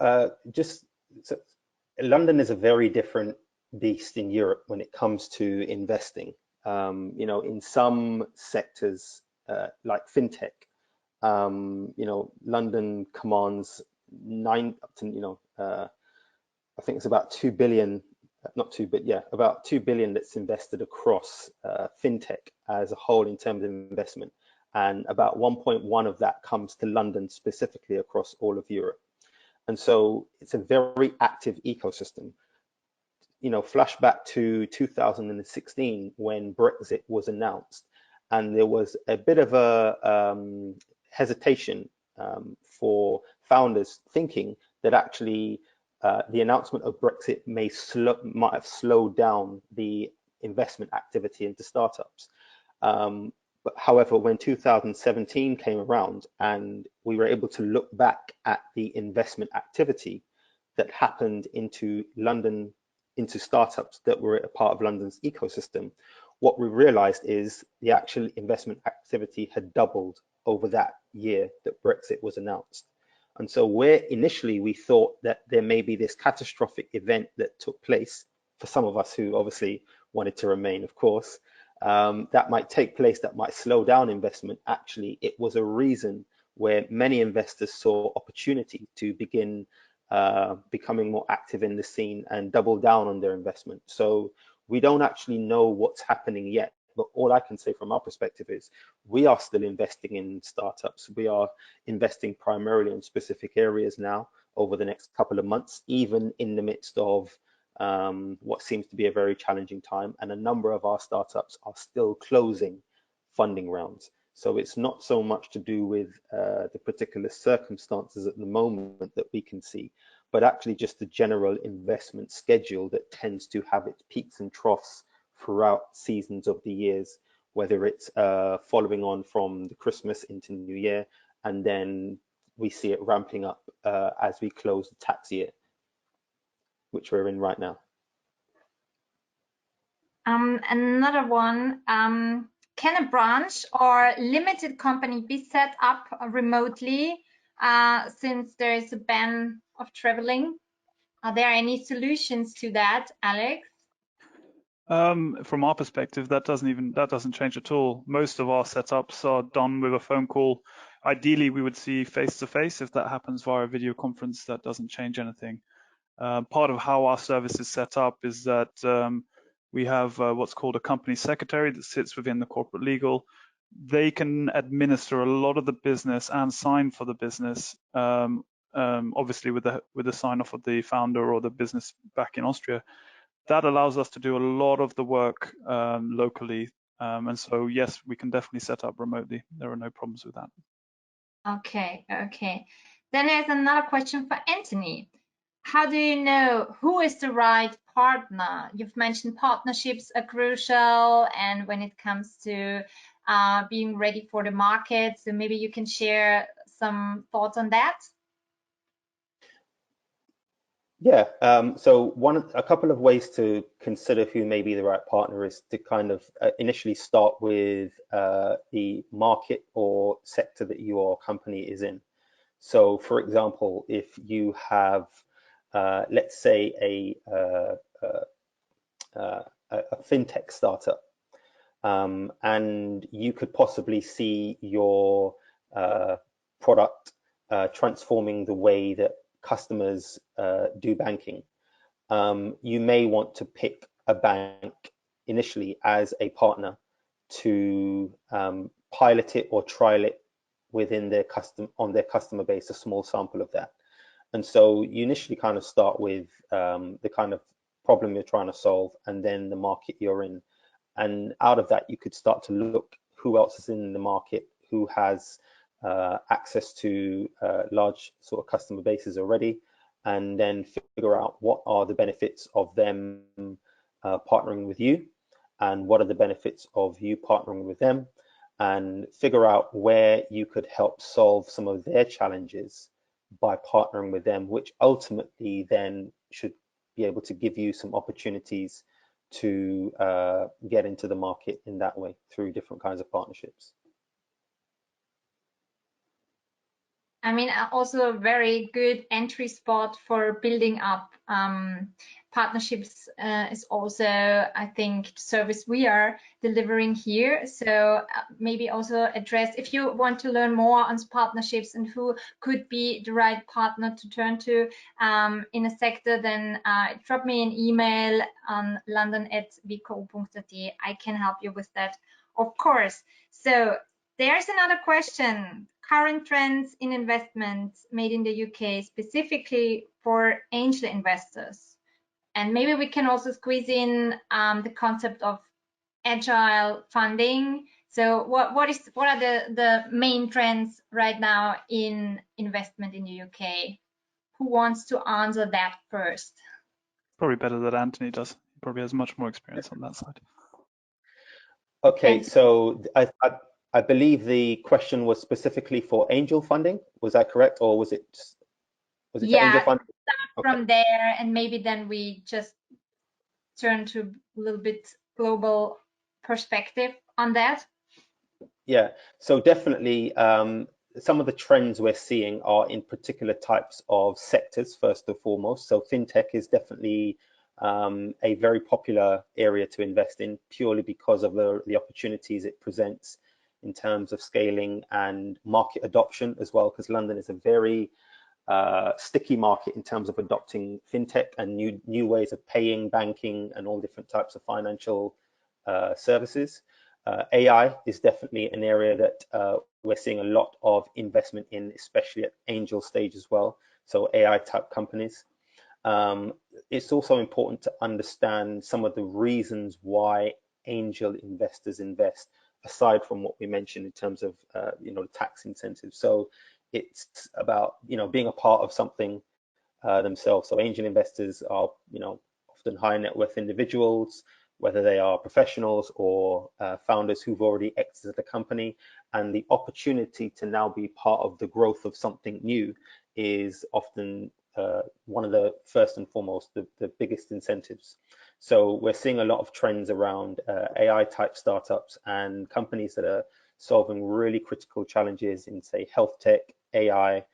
London is a very different beast in Europe when it comes to investing. In some sectors like fintech, London commands I think it's about 2 billion. About 2 billion that's invested across fintech as a whole in terms of investment, and about 1.1 of that comes to London specifically across all of Europe. And so it's a very active ecosystem. Flashback to 2016 when Brexit was announced, and there was a bit of a hesitation for founders thinking that actually the announcement of Brexit might have slowed down the investment activity into startups. But however, when 2017 came around and we were able to look back at the investment activity that happened into London, into startups that were a part of London's ecosystem, what we realized is the actual investment activity had doubled over that year that Brexit was announced. And so where initially we thought that there may be this catastrophic event that took place for some of us who obviously wanted to remain, of course, that might take place, that might slow down investment. Actually, it was a reason where many investors saw opportunity to begin becoming more active in the scene and double down on their investment. So we don't actually know what's happening yet. But all I can say from our perspective is we are still investing in startups. We are investing primarily in specific areas now over the next couple of months, even in the midst of what seems to be a very challenging time. And a number of our startups are still closing funding rounds. So it's not so much to do with the particular circumstances at the moment that we can see, but actually just the general investment schedule that tends to have its peaks and troughs throughout seasons of the years, whether it's following on from the Christmas into New Year, and then we see it ramping up as we close the tax year, which we're in right now. Another one, can a branch or limited company be set up remotely since there is a ban of traveling? Are there any solutions to that, Alex? From our perspective, that doesn't change at all. Most of our setups are done with a phone call. Ideally, we would see face to face. If that happens via a video conference, that doesn't change anything. Part of how our service is set up is that we have what's called a company secretary that sits within the corporate legal. They can administer a lot of the business and sign for the business, obviously with the sign off of the founder or the business back in Austria. That allows us to do a lot of the work locally. And so, yes, we can definitely set up remotely. There are no problems with that. Okay. Then there's another question for Anthony. How do you know who is the right partner? You've mentioned partnerships are crucial, and when it comes to being ready for the market, so maybe you can share some thoughts on that. Yeah, so a couple of ways to consider who may be the right partner is to kind of initially start with the market or sector that your company is in. So, for example, if you have, let's say, a fintech startup, and you could possibly see your product transforming the way that customers do banking, you may want to pick a bank initially as a partner to pilot it or trial it within their customer base, a small sample of that. And so you initially kind of start with the kind of problem you're trying to solve and then the market you're in. And out of that, you could start to look who else is in the market, who has access to large sort of customer bases already, and then figure out what are the benefits of them partnering with you, and what are the benefits of you partnering with them, and figure out where you could help solve some of their challenges by partnering with them, which ultimately then should be able to give you some opportunities to get into the market in that way through different kinds of partnerships. I mean, also a very good entry spot for building up partnerships is also, I think, service we are delivering here. So maybe also address, if you want to learn more on partnerships and who could be the right partner to turn to in a sector, then drop me an email on london@vku.at. I can help you with that, of course. So there's another question. Current trends in investments made in the UK, specifically for angel investors. And maybe we can also squeeze in the concept of agile funding. So what are the main trends right now in investment in the UK? Who wants to answer that first? Probably better that Anthony does. He probably has much more experience on that side. Okay, so I believe the question was specifically for angel funding. Was that correct, or was it for angel funding? Start from there, and maybe then we just turn to a little bit global perspective on that. Yeah, so definitely some of the trends we're seeing are in particular types of sectors, first and foremost. So fintech is definitely a very popular area to invest in, purely because of the opportunities it presents in terms of scaling and market adoption as well, because London is a very sticky market in terms of adopting fintech and new ways of paying, banking, and all different types of financial services. AI is definitely an area that we're seeing a lot of investment in, especially at angel stage as well. So AI type companies. It's also important to understand some of the reasons why angel investors invest, aside from what we mentioned in terms of tax incentives. So it's about being a part of something themselves. So angel investors are often high net worth individuals, whether they are professionals or founders who've already exited the company, and the opportunity to now be part of the growth of something new is often one of the first and foremost, the biggest incentives. So we're seeing a lot of trends around AI type startups and companies that are solving really critical challenges in, say, health tech, AI,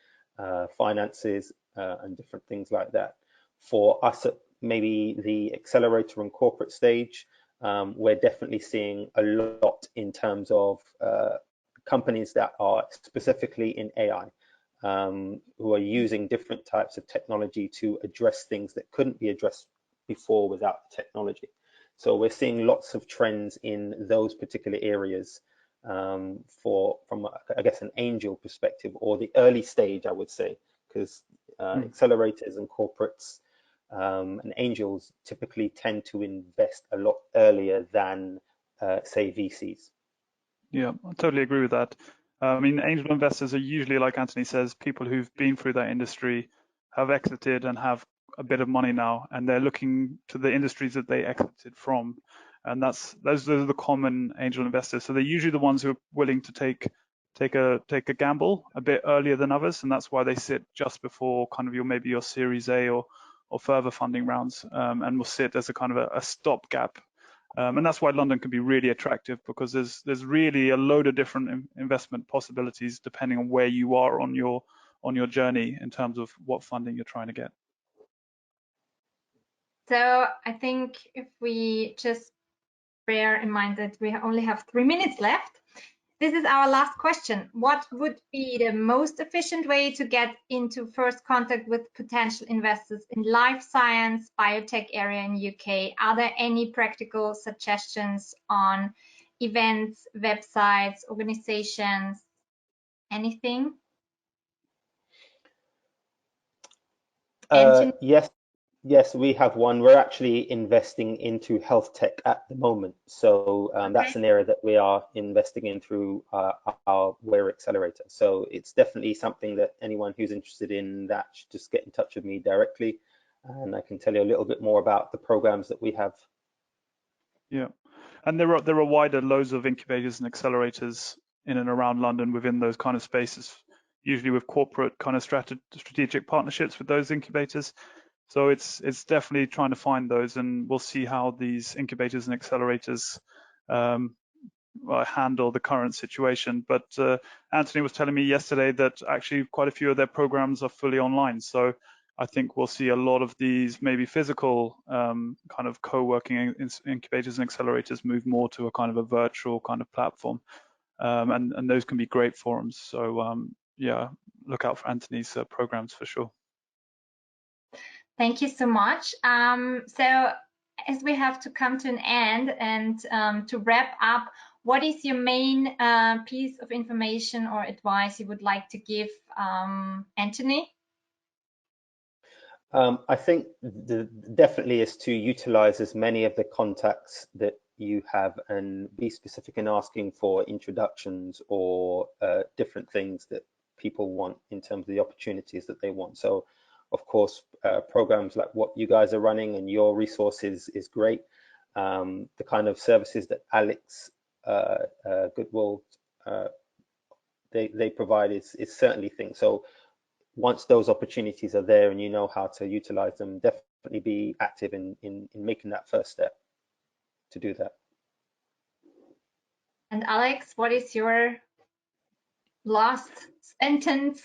finances, and different things like that. For us at maybe the accelerator and corporate stage, we're definitely seeing a lot in terms of companies that are specifically in AI. who are using different types of technology to address things that couldn't be addressed before without the technology. So we're seeing lots of trends in those particular areas from, I guess, an angel perspective, or the early stage, I would say, because accelerators and corporates and angels typically tend to invest a lot earlier than, say, VCs. Yeah, I totally agree with that. I mean, angel investors are usually, like Anthony says, people who've been through that industry, have exited and have a bit of money now, and they're looking to the industries that they exited from. And those are the common angel investors. So they're usually the ones who are willing to take a gamble a bit earlier than others, and that's why they sit just before kind of maybe your Series A or further funding rounds, and will sit as a kind of a stopgap. And that's why London can be really attractive, because there's really a load of different investment possibilities depending on where you are on your journey in terms of what funding you're trying to get. So I think if we just bear in mind that we only have 3 minutes left, this is our last question. What would be the most efficient way to get into first contact with potential investors in life science, biotech area in UK? Are there any practical suggestions on events, websites, organizations, anything? Yes, we have one. We're actually investing into health tech at the moment. So that's an area that we are investing in through our Where accelerator. So it's definitely something that anyone who's interested in that should just get in touch with me directly, and I can tell you a little bit more about the programs that we have. Yeah, and there are wider loads of incubators and accelerators in and around London within those kind of spaces, usually with corporate kind of strategic partnerships with those incubators. So it's definitely trying to find those, and we'll see how these incubators and accelerators handle the current situation. But Anthony was telling me yesterday that actually quite a few of their programs are fully online. So I think we'll see a lot of these maybe physical kind of co-working incubators and accelerators move more to a kind of a virtual kind of platform. And those can be great forums. So yeah, look out for Anthony's programs for sure. Thank you so much. So as we have to come to an end, and to wrap up, what is your main piece of information or advice you would like to give, Anthony? I think definitely is to utilize as many of the contacts that you have, and be specific in asking for introductions or different things that people want in terms of the opportunities that they want. So of course, programs like what you guys are running and your resources is great. The kind of services that Alex Goodwill they provide is certainly things. So once those opportunities are there and you know how to utilize them, definitely be active in making that first step to do that. And Alex, what is your last sentence?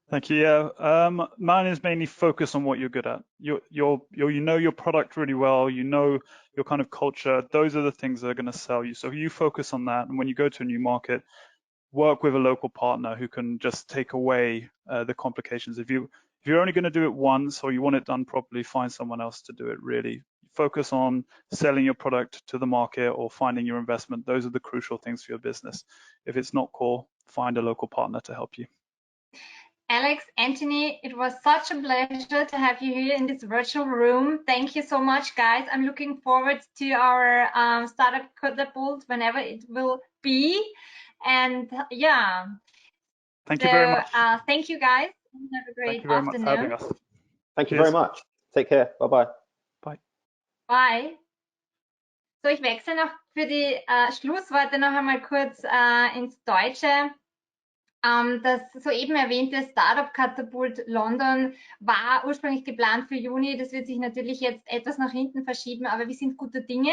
Thank you. Yeah, mine is mainly focus on what you're good at. You know your product really well. You know your kind of culture. Those are the things that are going to sell you. So you focus on that, and when you go to a new market, work with a local partner who can just take away the complications. If you're only going to do it once, or you want it done properly, find someone else to do it. Really focus on selling your product to the market or finding your investment. Those are the crucial things for your business. If it's not core, find a local partner to help you. Alex, Anthony, it was such a pleasure to have you here in this virtual room. Thank you so much, guys. I'm looking forward to our startup catapult whenever it will be. And yeah. Thank you very much. Thank you, guys. Have a great afternoon. Thank you very much for having us. Thank you very much. Take care. Bye-bye. Bye. Bye. So, ich wechsle noch für die Schlussworte noch einmal kurz ins Deutsche. Das soeben erwähnte Startup-Katapult London war ursprünglich geplant für Juni. Das wird sich natürlich jetzt etwas nach hinten verschieben, aber wir sind guter Dinge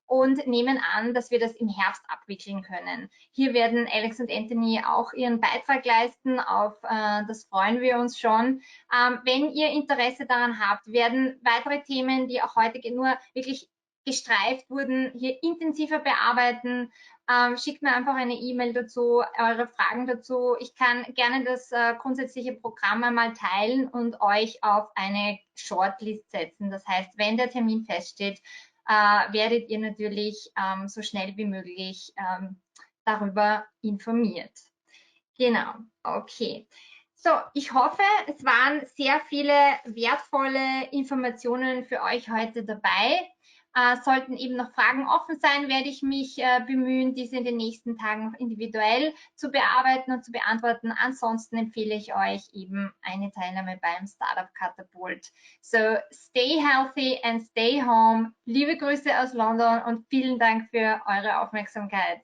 und nehmen an, dass wir das im Herbst abwickeln können. Hier werden Alex und Anthony auch ihren Beitrag leisten. Auf das freuen wir uns schon. Wenn ihr Interesse daran habt, werden weitere Themen, die auch heute nur wirklich gestreift wurden, hier intensiver bearbeiten. Schickt mir einfach eine E-Mail dazu, eure Fragen dazu. Ich kann gerne das grundsätzliche Programm einmal teilen und euch auf eine Shortlist setzen. Das heißt, wenn der Termin feststeht, werdet ihr natürlich so schnell wie möglich darüber informiert. Genau, okay. So, ich hoffe, es waren sehr viele wertvolle Informationen für euch heute dabei. Sollten eben noch Fragen offen sein, werde ich mich bemühen, diese in den nächsten Tagen individuell zu bearbeiten und zu beantworten. Ansonsten empfehle ich euch eben eine Teilnahme beim Startup Katapult. So, stay healthy and stay home. Liebe Grüße aus London und vielen Dank für eure Aufmerksamkeit.